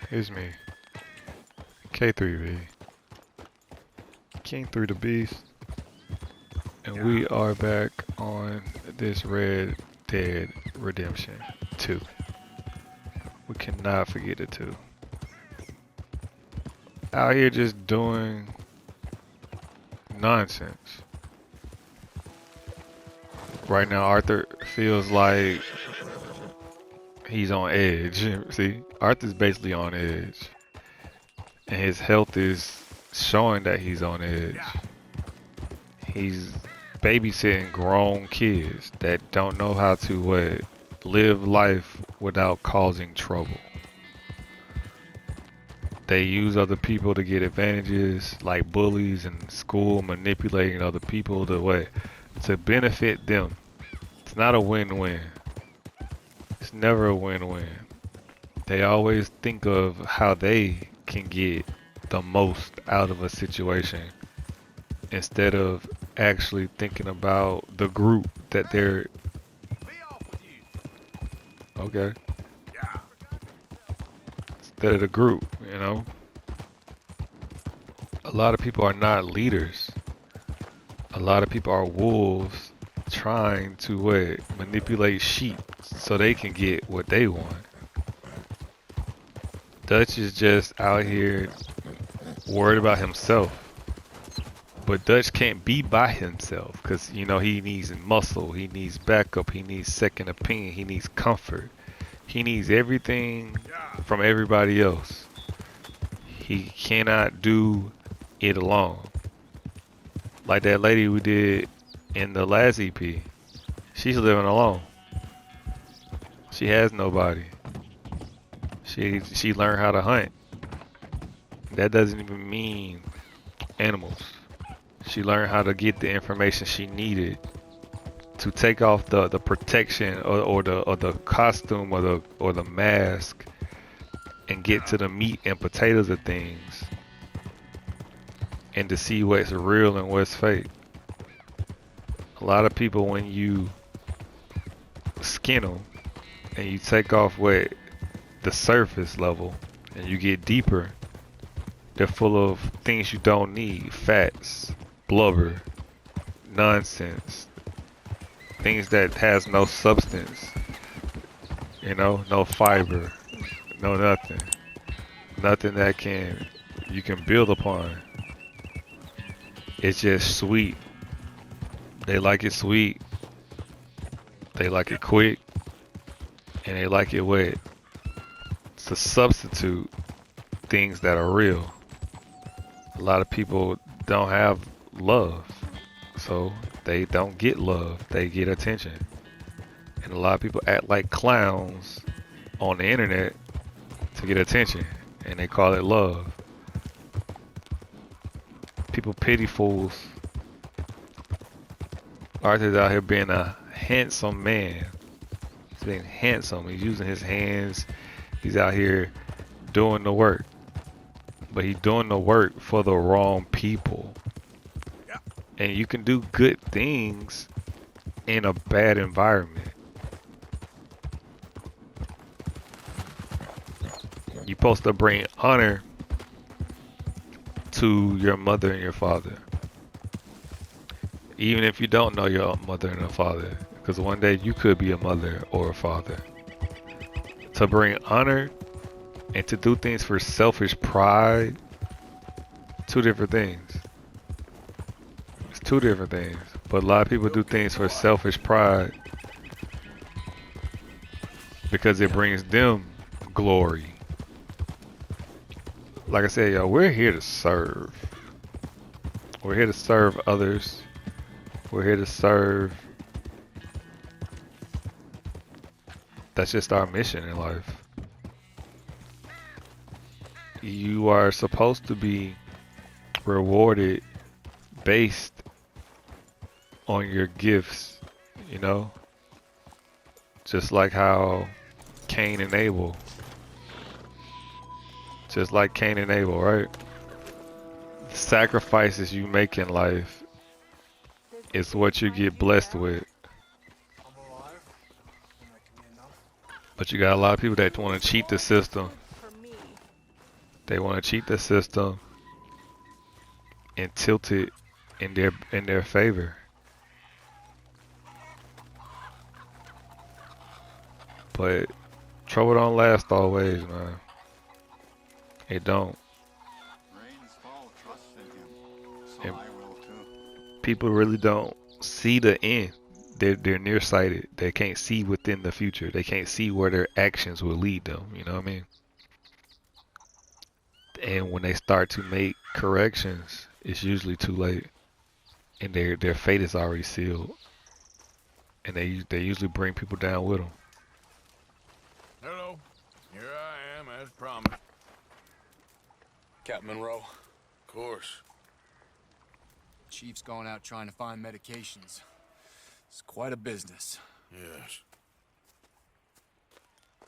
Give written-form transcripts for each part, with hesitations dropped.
It's me, K3V, King 3 the Beast, and we are back on this Red Dead Redemption 2. We cannot forget the 2. Out here just doing nonsense. Right now, Arthur feels like he's on edge. See, Arthur's basically on edge, and his health is showing that he's on edge. He's babysitting grown kids that don't know how to live life without causing trouble. They use other people to get advantages, like bullies in school, manipulating other people to benefit them. It's not a win-win. It's never a win-win. They always think of how they can get the most out of a situation instead of actually thinking about the group that they're okay. Instead of the group, you know. A lot of people are not leaders. A lot of people are wolves trying to manipulate sheep so they can get what they want. Dutch is just out here worried about himself. But Dutch can't be by himself because, you know, he needs muscle, he needs backup, he needs second opinion, he needs comfort. He needs everything from everybody else. He cannot do it alone. Like that lady we did in the last EP. She's living alone. She has nobody. She learned how to hunt. That doesn't even mean animals. She learned how to get the information she needed to take off the protection or the costume or the mask and get to the meat and potatoes of things and to see what's real and what's fake. A lot of people, when you skin them and you take off what the surface level and you get deeper, they're full of things you don't need: fats, blubber, nonsense, things that has no substance, you know, no fiber, no nothing, nothing that you can build upon. It's just sweet. They like it sweet, they like it quick, and they like it wet. To substitute things that are real. A lot of people don't have love, so they don't get love, they get attention. And a lot of people act like clowns on the internet to get attention, and they call it love. People pity fools. Arthur's out here being a handsome man. He's being handsome, he's using his hands, he's out here doing the work. But he's doing the work for the wrong people. And you can do good things in a bad environment. You're supposed to bring honor to your mother and your father. Even if you don't know your mother and your father. Because one day you could be a mother or a father. To bring honor and to do things for selfish pride, two different things. It's two different things. But a lot of people do things for selfish pride because it brings them glory. Like I said, yo, we're here to serve. We're here to serve others. We're here to serve. That's just our mission in life. You are supposed to be rewarded based on your gifts, you know? Just like how Cain and Abel. Just like Cain and Abel, right? The sacrifices you make in life is what you get blessed with. But you got a lot of people that want to cheat the system They want to cheat the system and tilt it in their favor. But trouble don't last always, man. It don't. And people really don't see the end. They're nearsighted. They can't see within the future. They can't see where their actions will lead them. You know what I mean? And when they start to make corrections, it's usually too late, and their fate is already sealed. And they usually bring people down with them. Hello. Here I am, as promised. Captain Monroe. Of course. Chief's going out trying to find medications. It's quite a business. Yes.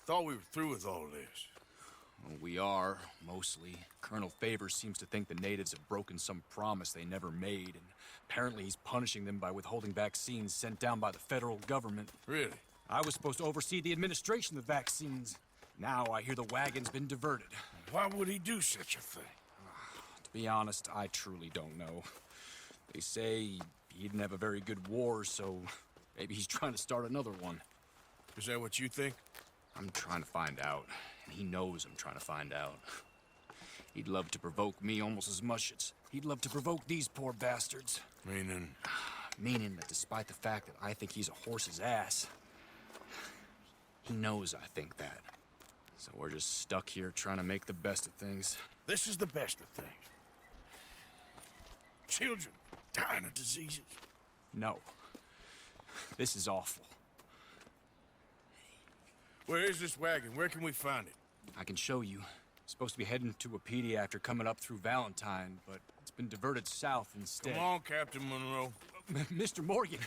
Thought we were through with all this. Well, we are, mostly. Colonel Favors seems to think the natives have broken some promise they never made, and apparently he's punishing them by withholding vaccines sent down by the federal government. Really? I was supposed to oversee the administration of the vaccines. Now I hear the wagon's been diverted. Why would he do such a thing? To be honest, I truly don't know. They say he didn't have a very good war, so maybe he's trying to start another one. Is that what you think? I'm trying to find out, and he knows I'm trying to find out. He'd love to provoke me almost as much as he'd love to provoke these poor bastards. Meaning? Meaning that despite the fact that I think he's a horse's ass, he knows I think that. So we're just stuck here trying to make the best of things. This is the best of things. Children dying of diseases. No. This is awful. Where is this wagon? Where can we find it? I can show you. Supposed to be heading to a PD after coming up through Valentine, but it's been diverted south instead. Come on, Captain Monroe. Mr. Morgan,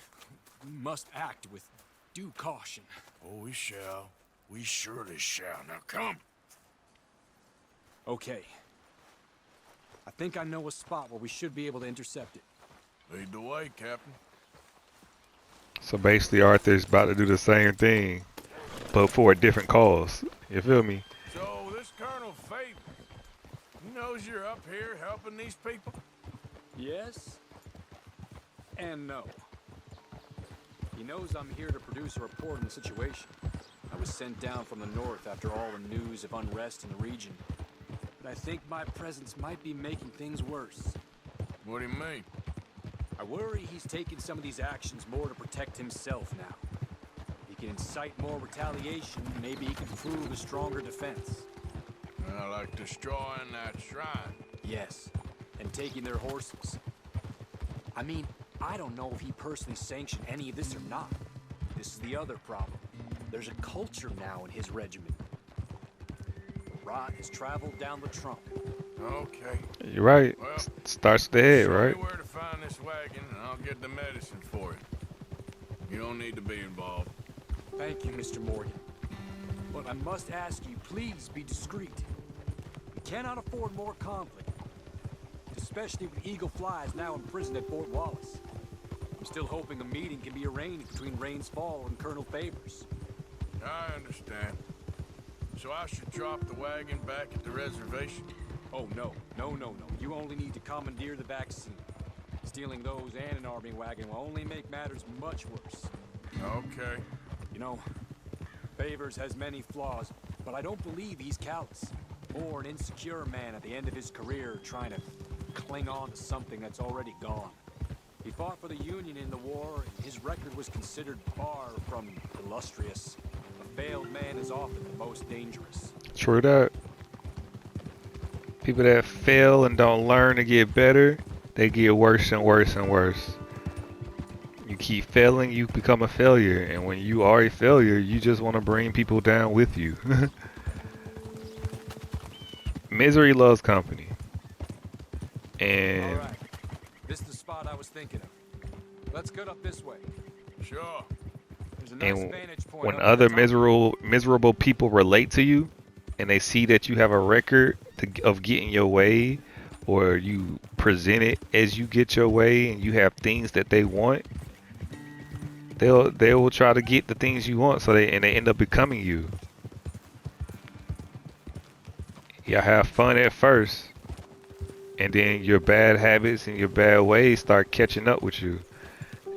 we must act with due caution. Oh, we shall. We surely shall. Now come. Okay. I think I know a spot where we should be able to intercept it. Lead the way, Captain. So basically, Arthur's about to do the same thing, but for a different cause. You feel me? So, this Colonel Favors, he knows you're up here helping these people? Yes and no. He knows I'm here to produce a report on the situation. I was sent down from the north after all the news of unrest in the region. But I think my presence might be making things worse. What do you mean? I worry he's taking some of these actions more to protect himself now. He can incite more retaliation, maybe he can prove a stronger defense. Like destroying that shrine. Yes, and taking their horses. I mean, I don't know if he personally sanctioned any of this or not. This is the other problem. There's a culture now in his regiment. The rot has traveled down the trunk. Okay. You're right. Well, Starts the head, show right? me where to find this wagon, and I'll get the medicine for you. You don't need to be involved. Thank you, Mr. Morgan. But I must ask you, please be discreet. We cannot afford more conflict. Especially with Eagle Flies now imprisoned at Fort Wallace. I'm still hoping a meeting can be arranged between Rains Fall and Colonel Favors. I understand. So I should drop the wagon back at the reservation? Oh, no. No. You only need to commandeer the vaccine. Stealing those and an army wagon will only make matters much worse. Okay. You know, Favors has many flaws, but I don't believe he's callous. More an insecure man at the end of his career trying to cling on to something that's already gone. He fought for the Union in the war, and his record was considered far from illustrious. A failed man is often the most dangerous. True that. People that fail and don't learn to get better, they get worse and worse and worse. You keep failing, you become a failure. And when you are a failure, you just want to bring people down with you. Misery loves company. And all right. This is the spot I was thinking of. Let's get up this way. Sure. There's a nice and vantage point when up other at the top. miserable people relate to you, and they see that you have a record of getting your way, or you present it as you get your way, and you have things that they want, they will try to get the things you want, so they end up becoming you. Y'all have fun at first, and then your bad habits and your bad ways start catching up with you,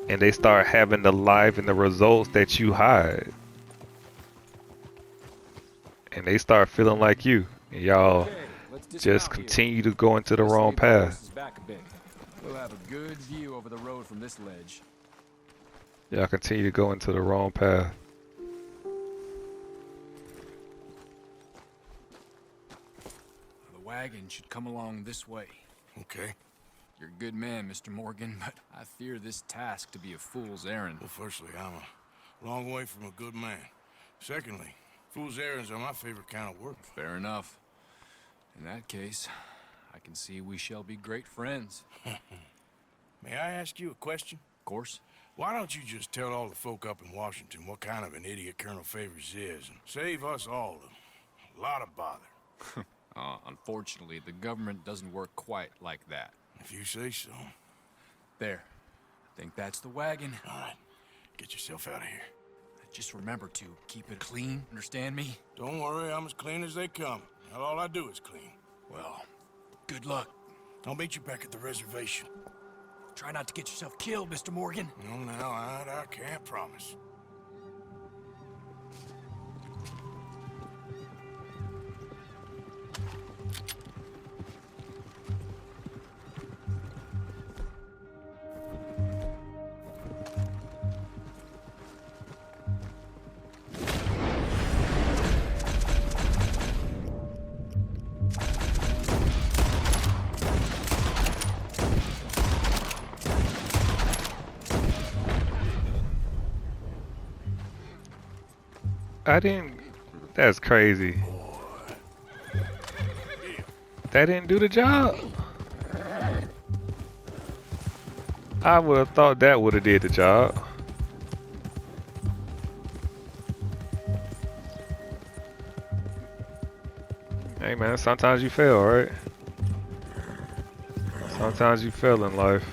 and they start having the life and the results that you hide, and they start feeling like you, and y'all Okay, let's just dismount here. continue to go into the Let's wrong leave our path. horses back a bit. We'll have a good view over the road from this ledge. Y'all continue to go into the wrong path. The wagon should come along this way. Okay. You're a good man, Mr. Morgan, but I fear this task to be a fool's errand. Well, firstly, I'm a long way from a good man. Secondly, fool's errands are my favorite kind of work. Fair enough. In that case, I can see we shall be great friends. May I ask you a question? Of course. Why don't you just tell all the folk up in Washington what kind of an idiot Colonel Favors is and save us all a lot of bother? Unfortunately, the government doesn't work quite like that. If you say so. There. I think that's the wagon. All right, get yourself out of here. Just remember to keep it clean, understand me? Don't worry, I'm as clean as they come. Now, all I do is clean. Well, good luck. I'll meet you back at the reservation. Try not to get yourself killed, Mr. Morgan. No, now, I can't promise. I didn't. That's crazy. That didn't do the job. I would have thought that would have did the job. Hey man, sometimes you fail, right? Sometimes you fail in life.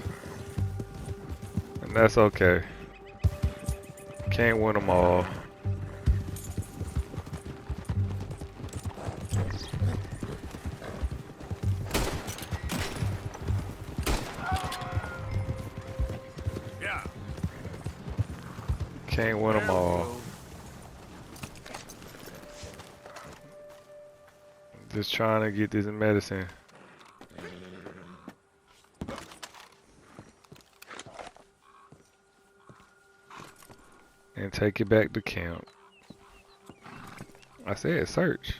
And that's okay. Can't win them all. Yeah. Can't win them all. Just trying to get this medicine. And take it back to camp. I said search.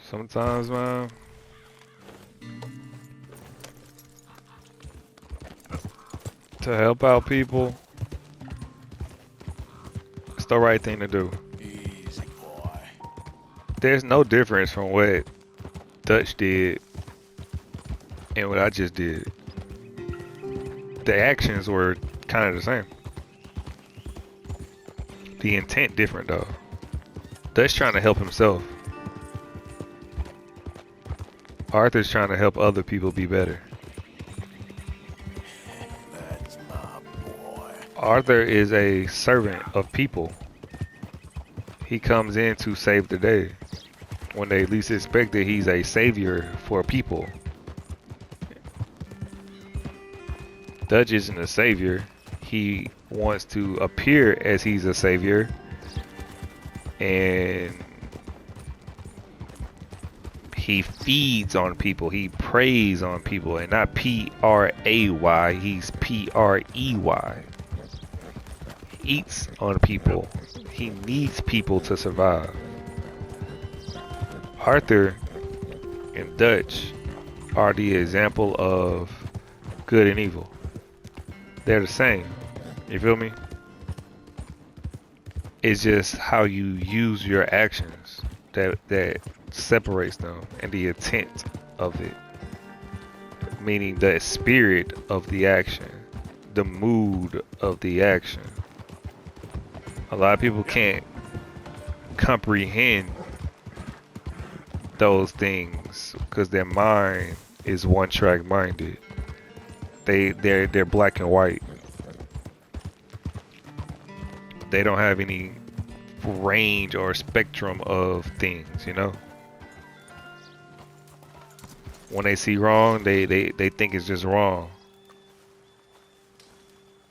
Sometimes, man, to help out people, it's the right thing to do. Easy, boy. There's no difference from what Dutch did and what I just did. The actions were kind of the same. The intent different though. Dutch trying to help himself. Arthur's trying to help other people be better. That's my boy. Arthur is a servant of people. He comes in to save the day. When they least expect it, he's a savior for people. Dutch isn't a savior. He wants to appear as he's a savior. And he feeds on people. He preys on people. And not P-R-A-Y. He's P-R-E-Y. He eats on people. He needs people to survive. Arthur and Dutch are the example of good and evil. They're the same. You feel me? It's just how you use your actions that separates them, and the intent of it, meaning the spirit of the action, the mood of the action. A lot of people can't comprehend those things because their mind is one track minded. They're black and white. They don't have any range or spectrum of things, you know. When they see wrong, they think it's just wrong.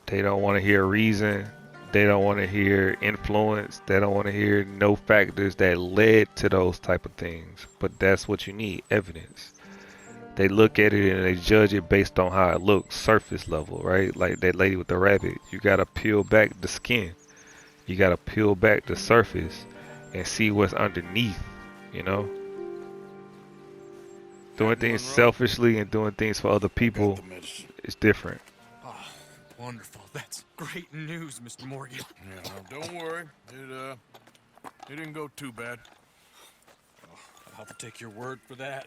They don't want to hear reason. They don't want to hear influence. They don't want to hear no factors that led to those type of things. But that's what you need, evidence. They look at it and they judge it based on how it looks, surface level, right? Like that lady with the rabbit. You gotta peel back the skin. You gotta peel back the surface and see what's underneath, you know? Doing things selfishly and doing things for other people is different. Oh, wonderful. That's great news, Mr. Morgan. Yeah, no, don't worry. It didn't go too bad. Oh, I'll have to take your word for that.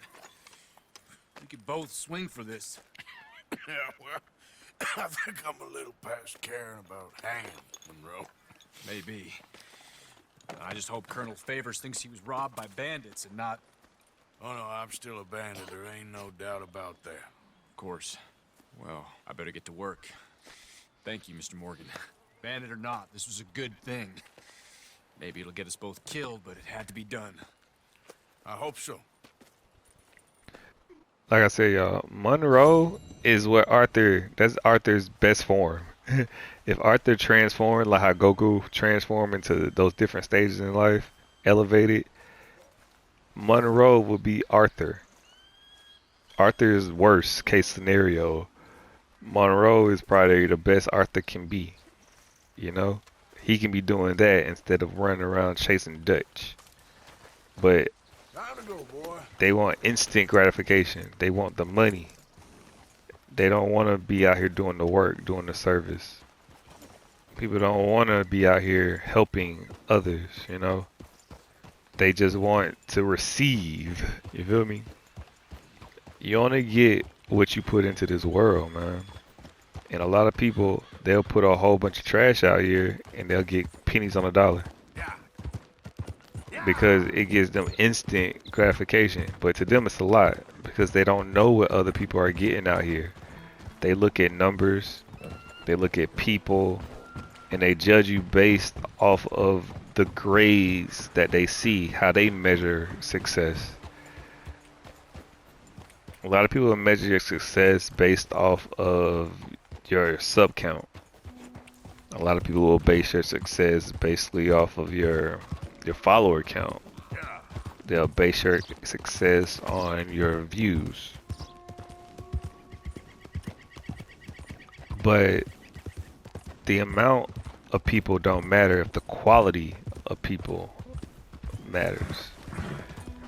We could both swing for this. Yeah, well, I think I'm a little past caring about hanging, Monroe. Maybe. I just hope Colonel Favors thinks he was robbed by bandits and not... Oh, no, I'm still a bandit. There ain't no doubt about that. Of course. Well, I better get to work. Thank you, Mr. Morgan. Bandit or not, this was a good thing. Maybe it'll get us both killed, but it had to be done. I hope so. Like I said, y'all, Monroe is what that's Arthur's best form. If Arthur transformed like how Goku transformed into those different stages in life, elevated, Monroe would be Arthur. Arthur's worst case scenario. Monroe is probably the best Arthur can be. You know? He can be doing that instead of running around chasing Dutch. But Time to go, boy. they want instant gratification. They want the money. They don't want to be out here doing the work, doing the service. People don't want to be out here helping others, you know? They just want to receive. You feel me? You only get what you put into this world, man. And a lot of people, they'll put a whole bunch of trash out here and they'll get pennies on a dollar. Because it gives them instant gratification. But to them it's a lot because they don't know what other people are getting out here. They look at numbers, they look at people, and they judge you based off of the grades that they see, how they measure success. A lot of people measure your success based off of your sub count. A lot of people will base your success basically off of your follower count. They'll base your success on your views. But the amount of people don't matter if the quality of people matters.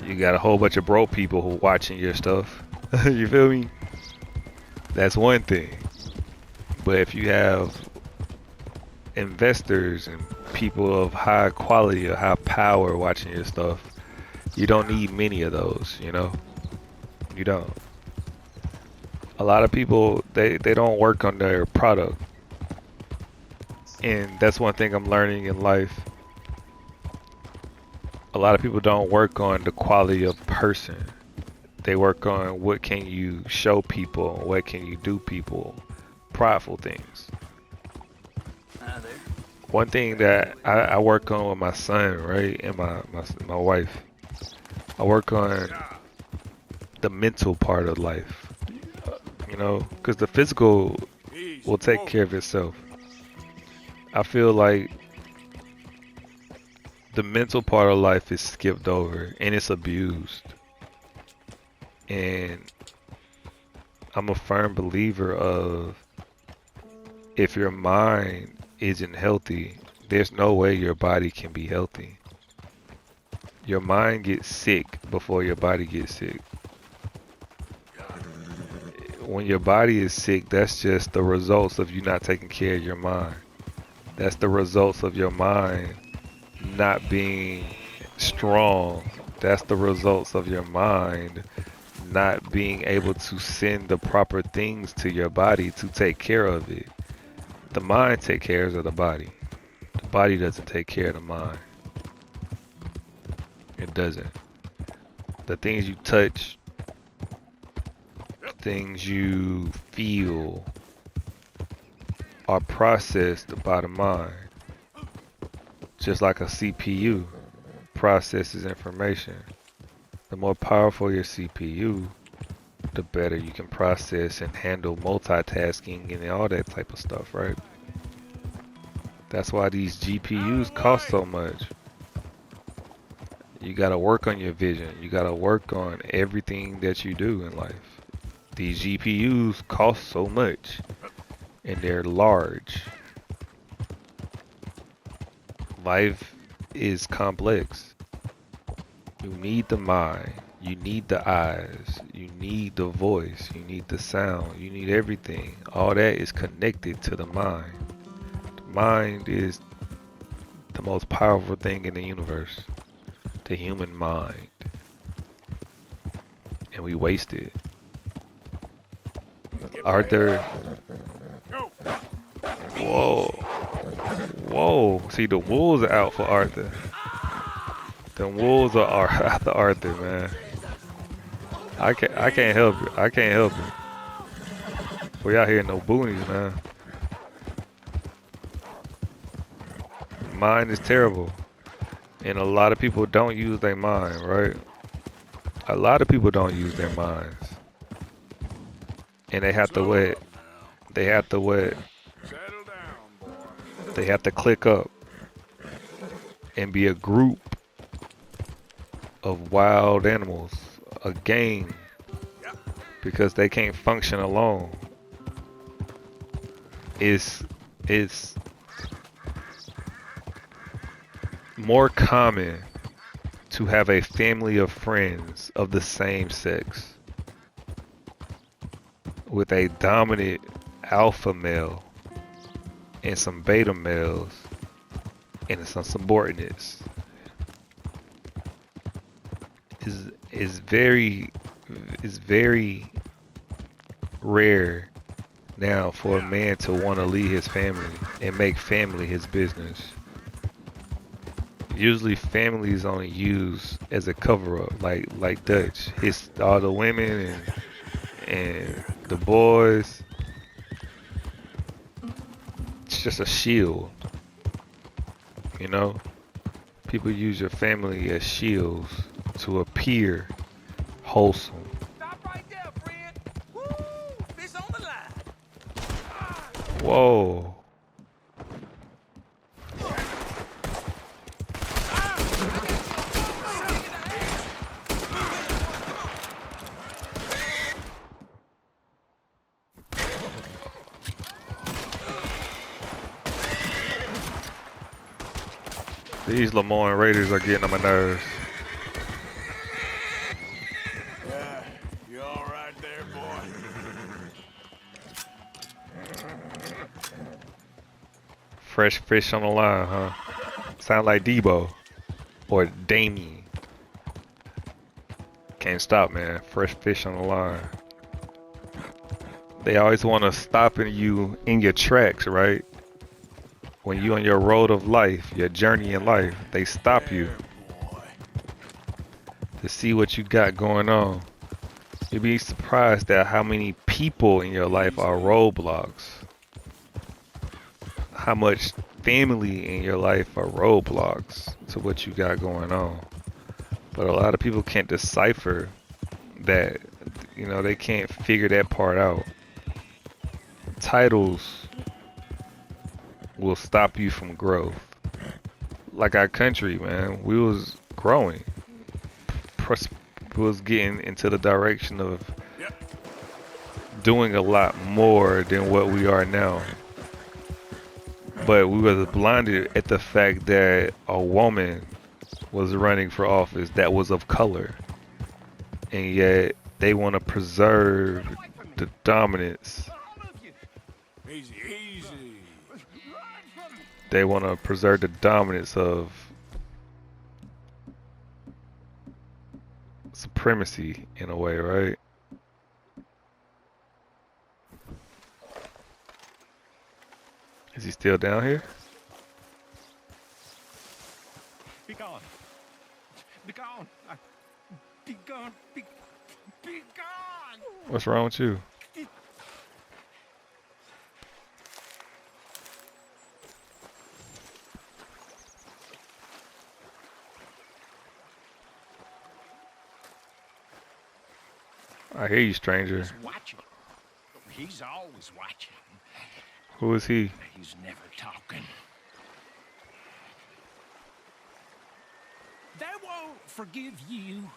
You got a whole bunch of broke people who watching your stuff. You feel me? That's one thing. But if you have investors and people of high quality or high power watching your stuff, you don't need many of those, you know? You don't. A lot of people, they don't work on their product. And that's one thing I'm learning in life. A lot of people don't work on the quality of person. They work on what can you show people, what can you do people, prideful things. One thing that I work on with my son, right, and my wife, I work on the mental part of life, you know, because the physical will take care of itself. I feel like the mental part of life is skipped over and it's abused. And I'm a firm believer of if your mind isn't healthy, there's no way your body can be healthy. Your mind gets sick before your body gets sick. When your body is sick, that's just the results of you not taking care of your mind. That's the results of your mind not being strong. That's the results of your mind not being able to send the proper things to your body to take care of it. The mind takes care of the body. The body doesn't take care of the mind. It doesn't. The things you touch, things you feel are processed by the mind. Just like a CPU processes information. The more powerful your CPU, the better you can process and handle multitasking and all that type of stuff, right? That's why these GPUs cost so much. You gotta work on your vision. You gotta work on everything that you do in life. These GPUs cost so much and they're large. Life is complex. You need the mind. You need the eyes. You need the voice. You need the sound. You need everything. All that is connected to the mind. The mind is the most powerful thing in the universe. The human mind. And we waste it. Arthur. Whoa. Whoa. See, the wolves are out for Arthur. The wolves are after Arthur, man. I can't help it. I can't help it. We out here no boonies, man. Mind is terrible. And a lot of people don't use their mind, right? A lot of people don't use their minds. And they have to what? They have to what? They have to click up and be a group of wild animals, a gang, because they can't function alone. It's more common to have a family of friends of the same sex with a dominant alpha male and some beta males and some subordinates. Is very rare now for a man to want to lead his family and make family his business. Usually family is only used as a cover up, like Dutch. All the women and the boys. It's just a shield, you know? People use your family as shields to appear wholesome. Stop right there, friend. Woo! Fish on the line. Whoa. These Lemoyne Raiders are getting on my nerves. Yeah, you all right there, boy? Fresh fish on the line, huh? Sound like Debo or Damien. Can't stop, man. Fresh fish on the line. They always want to stop you in your tracks, right? When you on your road of life, your journey in life, they stop you to see what you got going on. You'd be surprised at how many people in your life are roadblocks. How much family in your life are roadblocks to what you got going on. But a lot of people can't decipher that. You know, they can't figure that part out. Titles will stop you from growth. Like our country, man, we was growing. We was getting into the direction of doing a lot more than what we are now. But we were blinded at the fact that a woman was running for office that was of color. And yet they want to preserve the dominance. Easy, easy. They want to preserve the dominance of supremacy in a way, right? Is he still down here? Be gone. Be gone. Be gone. Be gone. What's wrong with you? I hear you, stranger. He's watching. He's always watching. Who is he? He's never talking. They won't forgive you.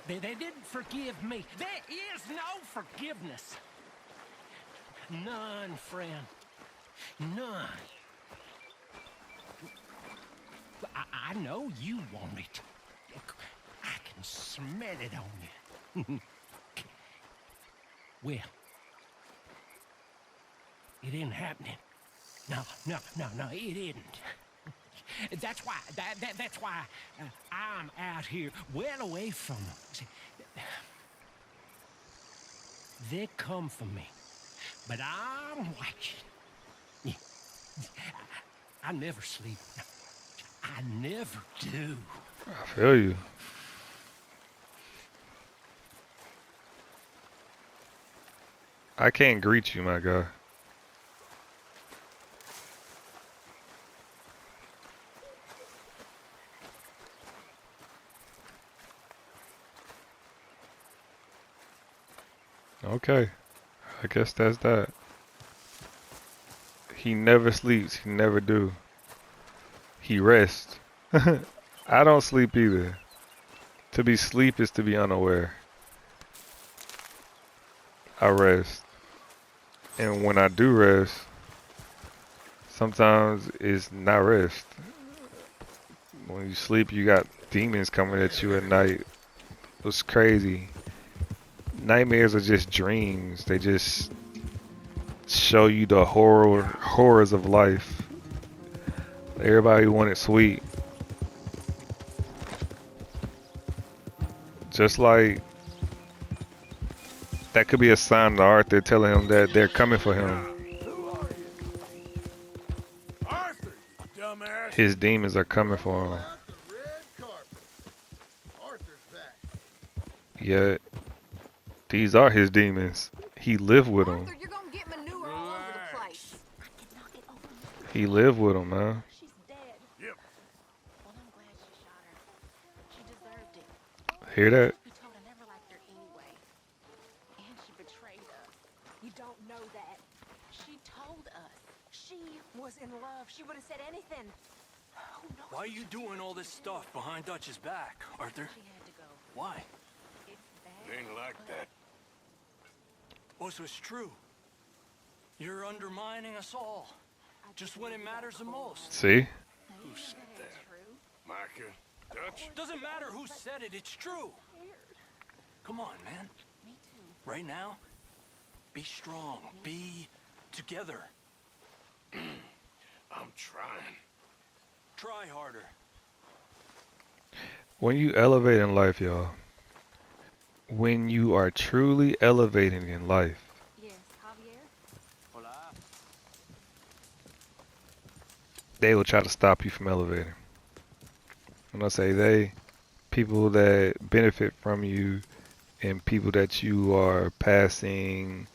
They didn't forgive me. There is no forgiveness. None, friend. None. I know you want it. I can smell it on you. Well, it ain't happening. No, it isn't. That's why. That's why I'm out here, well away from them. See, they come for me, but I'm watching. I never sleep. I never do. I feel you. I can't greet you, my guy. Okay. I guess that's that. He never sleeps. He never do. He rests. I don't sleep either. To be sleep is to be unaware. I rest. And when I do rest, sometimes it's not rest. When you sleep, you got demons coming at you at night. It's crazy. Nightmares are just dreams. They just show you the horrors of life. Everybody wanted sweet. Just like that could be a sign to Arthur telling him that they're coming for him. Arthur, you dumbass. His demons are coming for him. Yet these are his demons. He lived with them. Arthur, you're gonna get manure all over the place. I can knock it over. He lived with them, man. She's dead. Yep. Well, I'm glad she shot her. She deserved it. Hear that? You told I never liked her anyway. And she betrayed us. You don't know that. She told us. She was in love. She would have said anything. Who knows? Why are you doing all this stuff behind Dutch's back, Arthur? She had to go. Why? It's bad. Ain't like that. Oh, so it's true. You're undermining us all. Just when it matters the most. See? Who said that? Micah? Dutch? Doesn't matter who said it, it's true. Come on, man. Me too. Right now, be strong. Be together. I'm trying. Try harder. When you elevate in life, y'all, when you are truly elevating in life, Yes, Javier? Hola. they will try to stop you from elevating. When I say they, people that benefit from you and people that you are passing,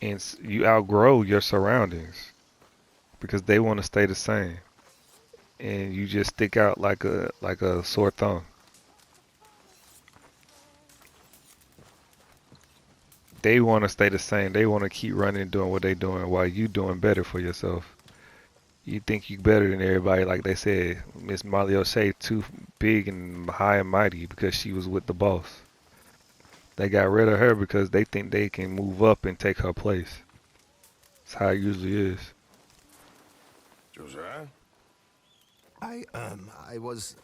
and you outgrow your surroundings because they want to stay the same, and you just stick out like a sore thumb. They want to stay the same. They want to keep running, doing what they're doing, while you doing better for yourself. You think you better than everybody, like they said. Miss Molly O'Shea too big and high and mighty because she was with the boss. They got rid of her because they think they can move up and take her place. That's how it usually is. Josiah? I was,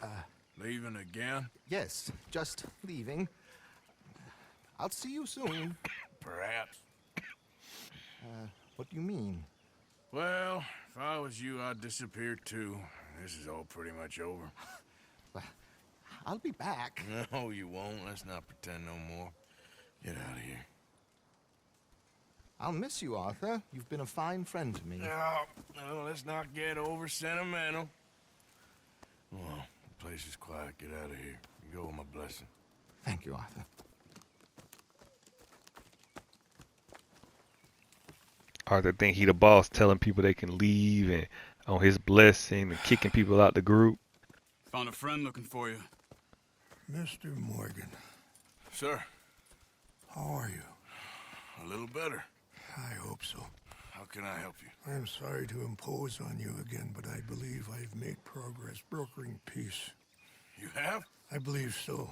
Leaving again? yes, just leaving. I'll see you soon. Perhaps. What do you mean? Well, if I was you, I'd disappear too. This is all pretty much over. I'll be back. No, you won't. Let's not pretend no more. Get out of here. I'll miss you, Arthur. You've been a fine friend to me. No, let's not get over sentimental. Well, the Place is quiet. Get out of here. You go with my blessing. Thank you, Arthur. Arthur think he the boss, telling people they can leave and on his blessing and kicking people out the group. Found a friend looking for you. Mr. Morgan. Sir. How are you? A little better. I hope so. How can I help you? I'm sorry to impose on you again, but I believe I've made progress brokering peace. You have? I believe so.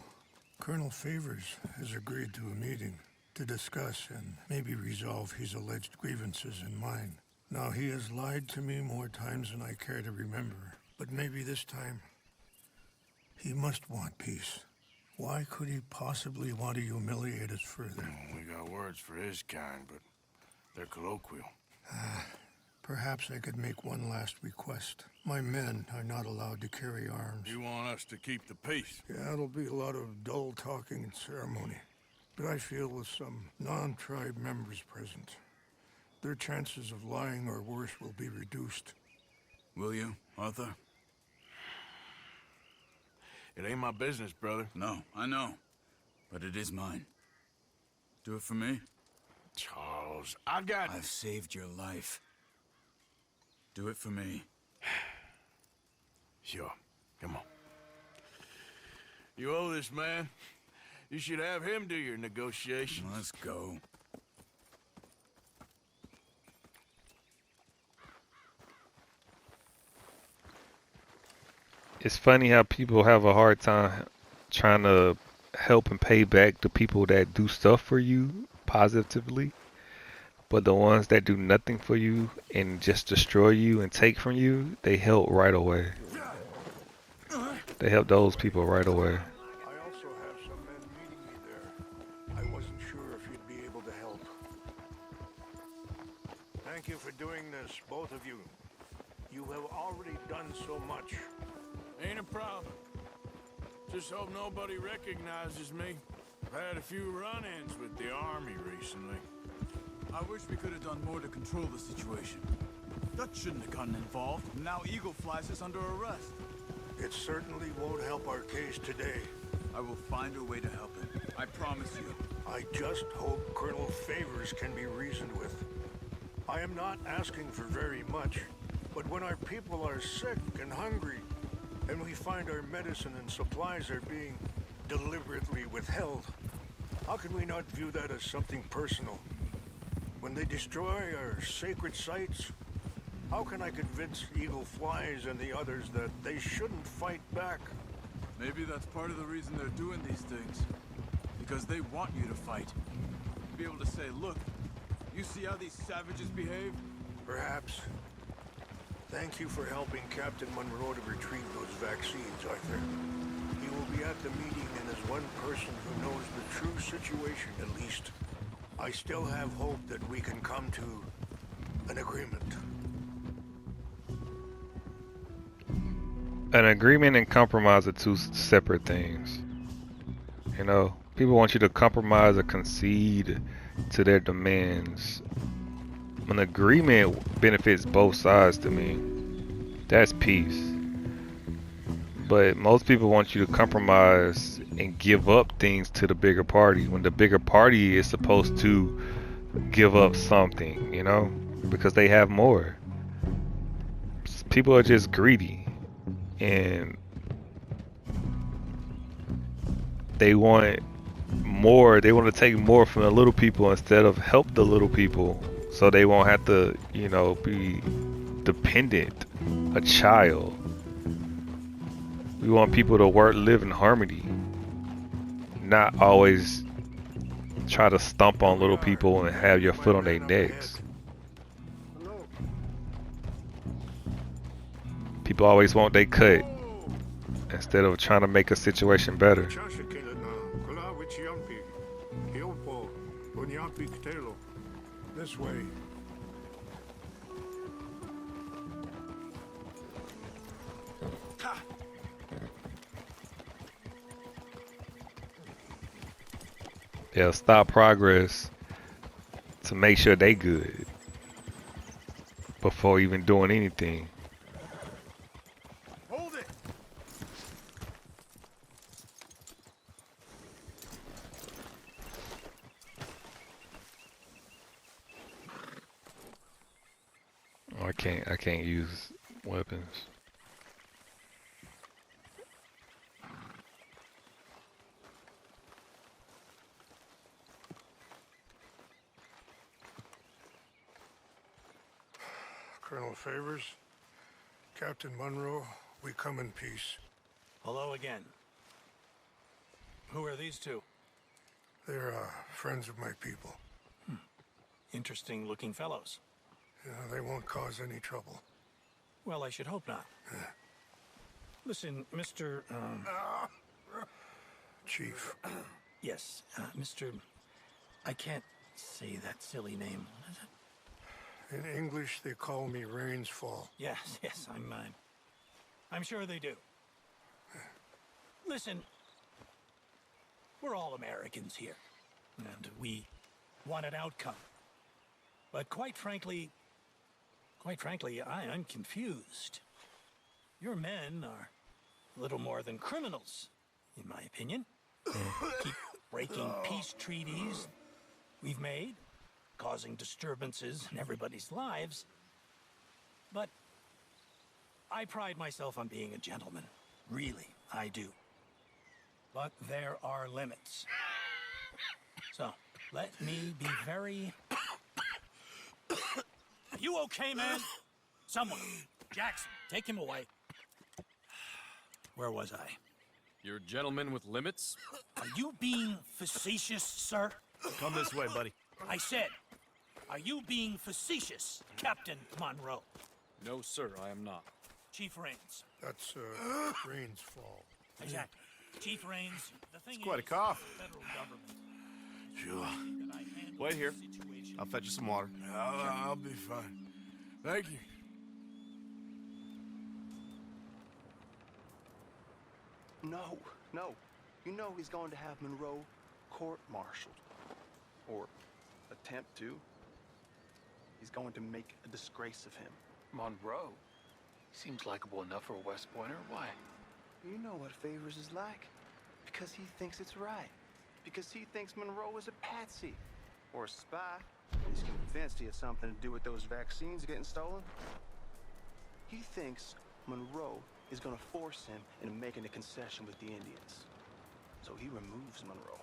Colonel Favors has agreed to a meeting to discuss and maybe resolve his alleged grievances and mine. Now, he has lied to me more times than I care to remember, but maybe this time he must want peace. Why could he possibly want to humiliate us further? We got words for his kind, but they're colloquial. Perhaps I could make one last request. My men are not allowed to carry arms. You want us to keep the peace? Yeah, it'll be a lot of dull talking and ceremony. But I feel with some non-tribe members present, their chances of lying or worse will be reduced. Will you, Arthur? It ain't my business, brother. No, I know. But it is mine. Do it for me? Charles, I've saved your life. Do it for me. Sure. Come on. You owe this man. You should have him do your negotiations. Let's go. It's funny how people have a hard time trying to help and pay back the people that do stuff for you positively, but the ones that do nothing for you and just destroy you and take from you, they help right away. They help those people right away. I also have some men meeting me there. I wasn't sure if you'd be able to help. Thank you for doing this, both of you. You have already done so much. Ain't a problem. Just hope nobody recognizes me. I've had a few run-ins with the army recently. I wish we could have done more to control the situation. Dutch shouldn't have gotten involved. Now Eagle flies us under arrest. It certainly won't help our case today. I will find a way to help him. I promise you. I just hope Colonel Favors can be reasoned with. I am not asking for very much, but when our people are sick and hungry, and we find our medicine and supplies are being deliberately withheld, how can we not view that as something personal? When they destroy our sacred sites, how can I convince Eagle Flies and the others that they shouldn't fight back? Maybe that's part of the reason they're doing these things. Because they want you to fight. Be able to say, look, you see how these savages behave? Perhaps. Thank you for helping Captain Monroe to retrieve those vaccines, Arthur. He will be at the meeting and is one person who knows the true situation, at least. I still have hope that we can come to an agreement. An agreement and compromise are two separate things. You know, people want you to compromise or concede to their demands. An agreement benefits both sides to me. That's peace. But most people want you to compromise and give up things to the bigger party when the bigger party is supposed to give up something, you know, because they have more. People are just greedy and they want more. They want to take more from the little people instead of help the little people, so they won't have to, you know, be dependent, a child. We want people to live in harmony, not always try to stomp on little people and have your foot on their necks. People always want their cut instead of trying to make a situation better. This way. They'll stop progress to make sure they good before even doing anything. Hold it! I can't use weapons. Colonel Favors, Captain Monroe, we come in peace. Hello again. Who are these two? They're friends of my people. Interesting looking fellows. Yeah, they won't cause any trouble. Well, I should hope not. Listen, Mr. Chief. Yes, Mr. I can't say that silly name. What is it? In English, they call me Rains Fall. Yes, I'm sure they do. Listen, we're all Americans here, and we want an outcome. But quite frankly, I'm confused. Your men are little more than criminals, in my opinion. Keep breaking peace treaties we've made, causing disturbances in everybody's lives. But I pride myself on being a gentleman. Really, I do. But there are limits. So, let me be very... Are you okay, man? Someone. Jackson, take him away. Where was I? You're a gentleman with limits? Are you being facetious, sir? Come this way, buddy. I said, are you being facetious, Captain Monroe? No, sir, I am not. Chief Rains. That's Rains Fall. Exactly. Chief Rains, the thing It's quite a is, cough. the federal government. Sure. That I handle Wait here. the situation. I'll fetch you some water. I'll be fine. Thank you. No. You know he's going to have Monroe court-martialed. Or attempt to. He's going to make a disgrace of him. Monroe? Seems likable enough for a West Pointer. Why? You know what Favors is like. Because he thinks it's right. Because he thinks Monroe is a patsy. Or a spy. He's convinced he had something to do with those vaccines getting stolen. He thinks Monroe is going to force him into making a concession with the Indians. So he removes Monroe.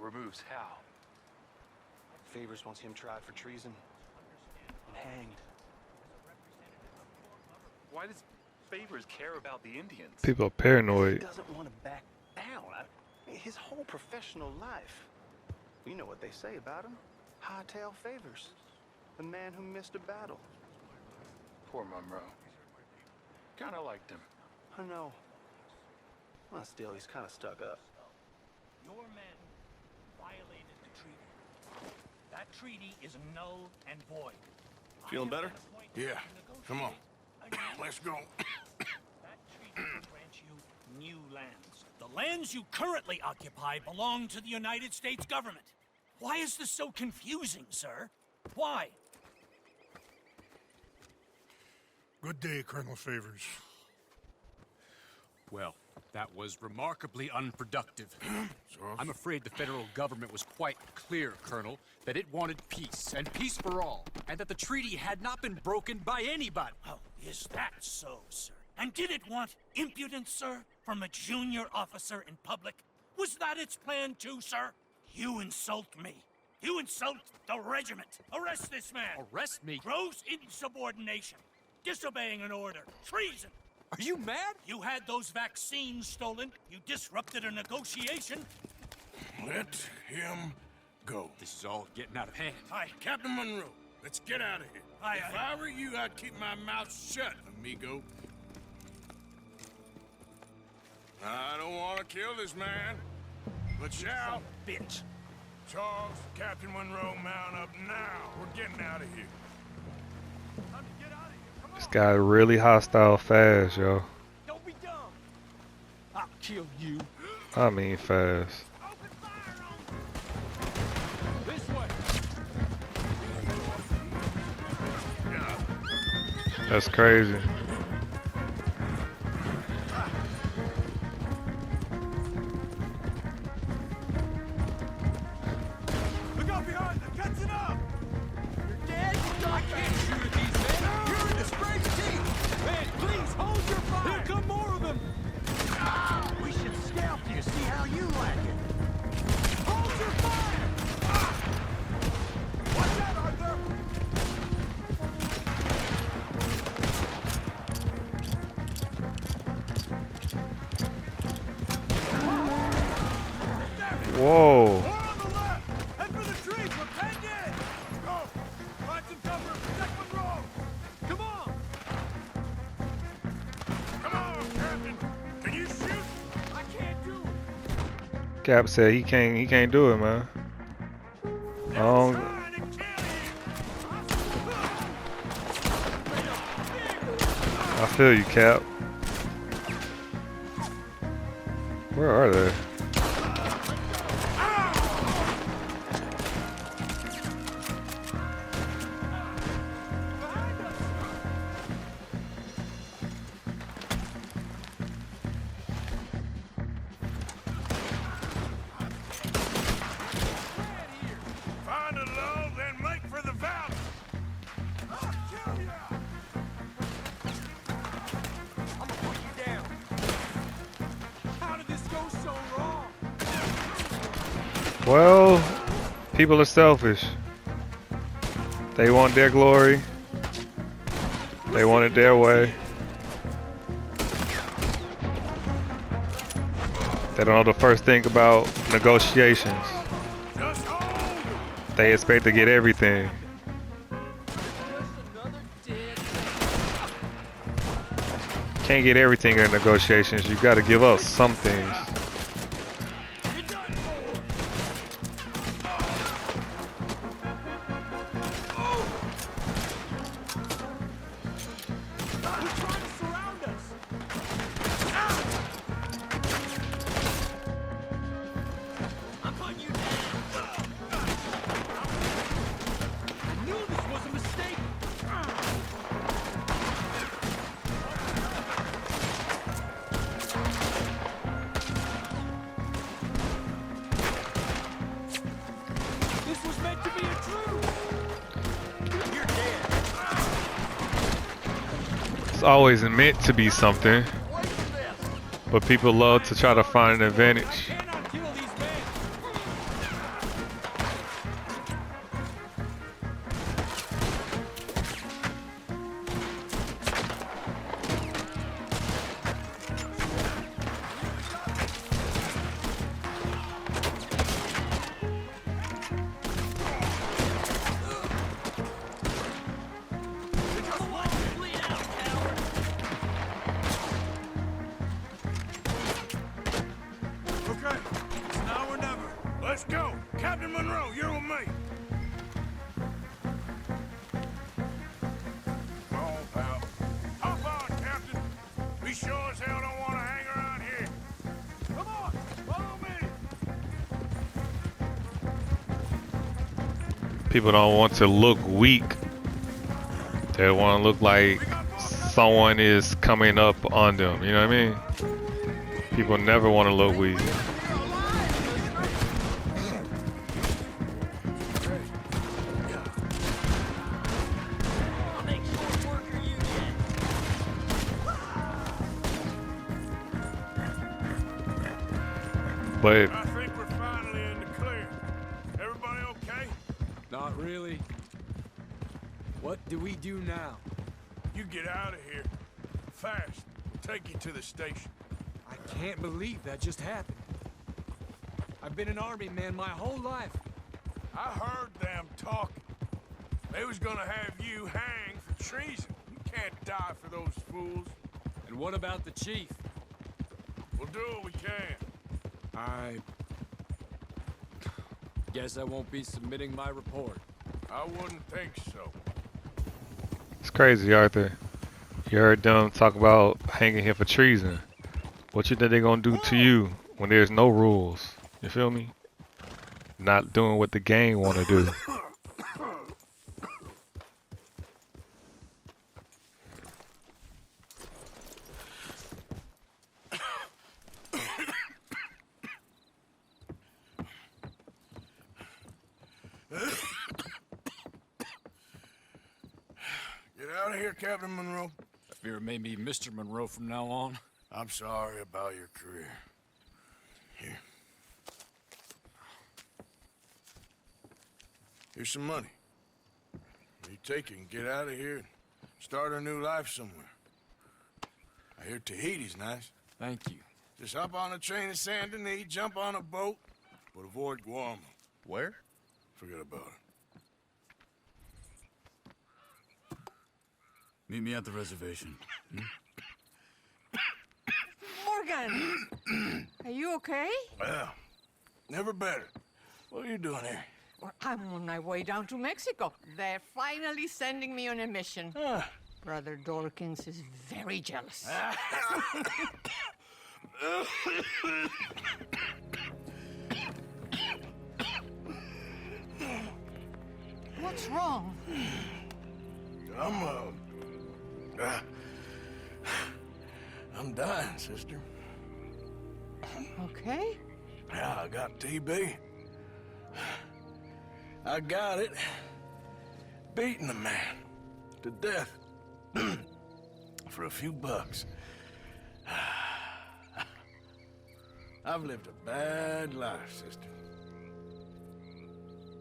Removes how? Favors wants him tried for treason and hanged. Why does Favors care about the Indians? People are He paranoid. doesn't want to back down. His whole professional life. You know what they say about him. Hightail Favors. The man who missed a battle. Poor Monroe. Kinda liked him. I know. Well, still, he's kind of stuck up. Your men violated the treaty. That treaty is null and void. Feeling better? Yeah. Come on. Let's go. That treaty grants you new lands. The lands you currently occupy belong to the United States government. Why is this so confusing, sir? Why? Good day, Colonel Favors. Well, that was remarkably unproductive. I'm afraid the federal government was quite clear, Colonel, that it wanted peace, and peace for all, and that the treaty had not been broken by anybody. Oh, is that so, sir? And did it want impudence, sir, from a junior officer in public? Was that its plan too, sir? You insult me. You insult the regiment. Arrest this man. Arrest me? Gross insubordination. Disobeying an order. Treason. Are you mad? You had those vaccines stolen. You disrupted a negotiation. Let him go. This is all getting out of hand. Aye. Captain Monroe, let's get out of here. Aye, If aye. I were you, I'd keep my mouth shut, amigo. I don't want to kill this man, but shout. Bitch. Charles, Captain Monroe, mount up now. We're getting out of here. This guy really hostile fast, yo. Don't be dumb. I'll kill you. I mean fast. This way. That's crazy. Look out behind them. Catching up. You're dead. I can't shoot at these men. Whoa. More on the left! Head for the trees! We're penned in! Go! Find some cover and protect Monroe! Come on! Come on, Captain! Can you shoot? I can't do it! Cap said he can't do it, man. Oh, Trying to kill you! I feel you, Cap. Where are they? Find a lull, then make for the valley! I'll kill ya! I'm gonna put you down. How did this go so wrong? Well, people are selfish. They want their glory. They want it their way. They don't know the first thing about negotiations. They expect to get everything. Can't get everything in negotiations. You gotta give up some things. It's always meant to be something, but people love to try to find an advantage. Okay, it's now or never. Let's go! Captain Monroe, you're with me! Come on, pal. Hop on, Captain! We sure as hell don't want to hang around here. Come on, follow me! People don't want to look weak. They want to look like someone is coming up on them. You know what I mean? People never want to look weak. But I think we're finally in the clear. Everybody okay? Not really. What do we do now? You get out of here. Fast. We'll take you to the station. I can't believe that just happened. I've been an army man my whole life. I heard them talking. They was gonna have you hanged for treason. You can't die for those fools. And what about the chief? We'll do what we can. I guess I won't be submitting my report. I wouldn't think so. it's crazy, Arthur. You heard them talk about hanging him for treason. What you think they're gonna do to you when there's no rules? You feel me? Not doing what the gang wanna do. Get out of here, Captain Monroe. I fear it may be Mr. Monroe from now on. I'm sorry about your career. Here. Here's some money. You take it and get out of here and start a new life somewhere. I hear Tahiti's nice. Thank you. Just hop on a train to Saint Denis, jump on a boat, but avoid Guam. Where? Forget about it. Meet me at the reservation. Morgan! Are you okay? Well, never better. What are you doing here? Well, I'm on my way down to Mexico. They're finally sending me on a mission. Brother Dorkins is very jealous. What's wrong? I'm dying, sister. Okay. Yeah, I got TB. I got it. Beating a man to death for a few bucks. I've lived a bad life, sister.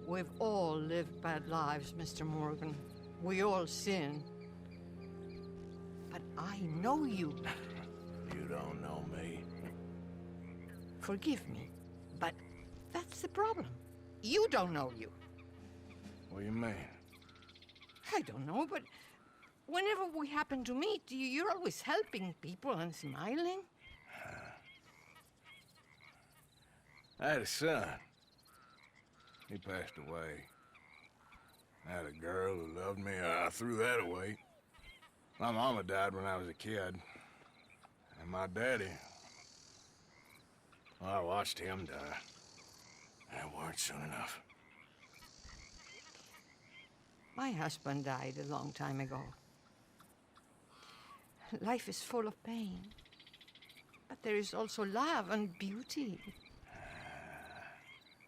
We've all lived bad lives, Mr. Morgan. We all sin. But I know you. You don't know me. Forgive me, but that's the problem. You don't know you. What do you mean? I don't know, but whenever we happen to meet, you're always helping people and smiling. I had a son. He passed away. I had a girl who loved me. I threw that away. My mama died when I was a kid. And my daddy, well, I watched him die. And it weren't soon enough. My husband died a long time ago. Life is full of pain. But there is also love and beauty.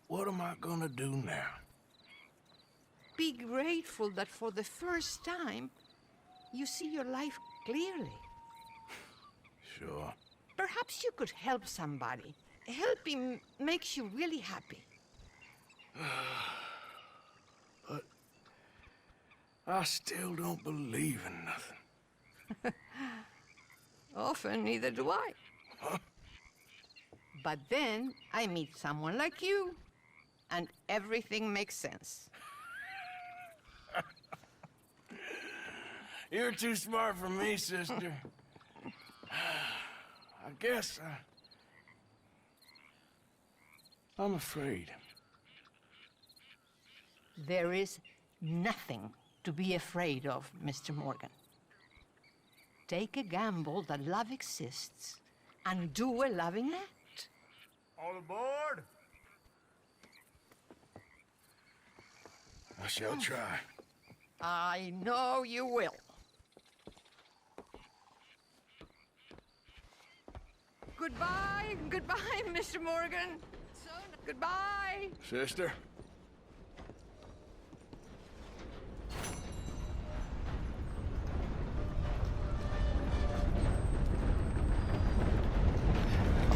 What am I gonna do now? Be grateful that for the first time, you see your life clearly. Sure. Perhaps you could help somebody. Helping makes you really happy. But I still don't believe in nothing. Often, neither do I. Huh? But then I meet someone like you, and everything makes sense. You're too smart for me, sister. I guess I'm afraid. There is nothing to be afraid of, Mr. Morgan. Take a gamble that love exists and do a loving act. All aboard! I shall try. I know you will. Goodbye, goodbye, Mr. Morgan. Goodbye. Sister?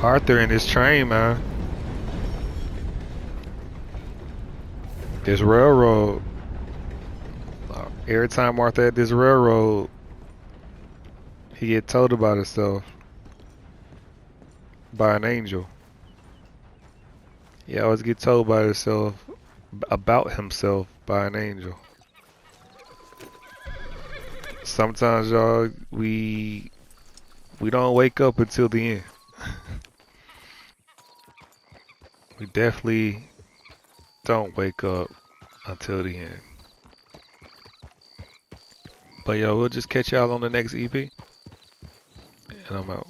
Arthur in this train, man. This railroad. Every time Arthur at this railroad, he get told about himself by an angel. He always get told about himself by an angel. Sometimes, y'all, we don't wake up until the end. We definitely don't wake up until the end. But yo, we'll just catch y'all on the next EP. And I'm out.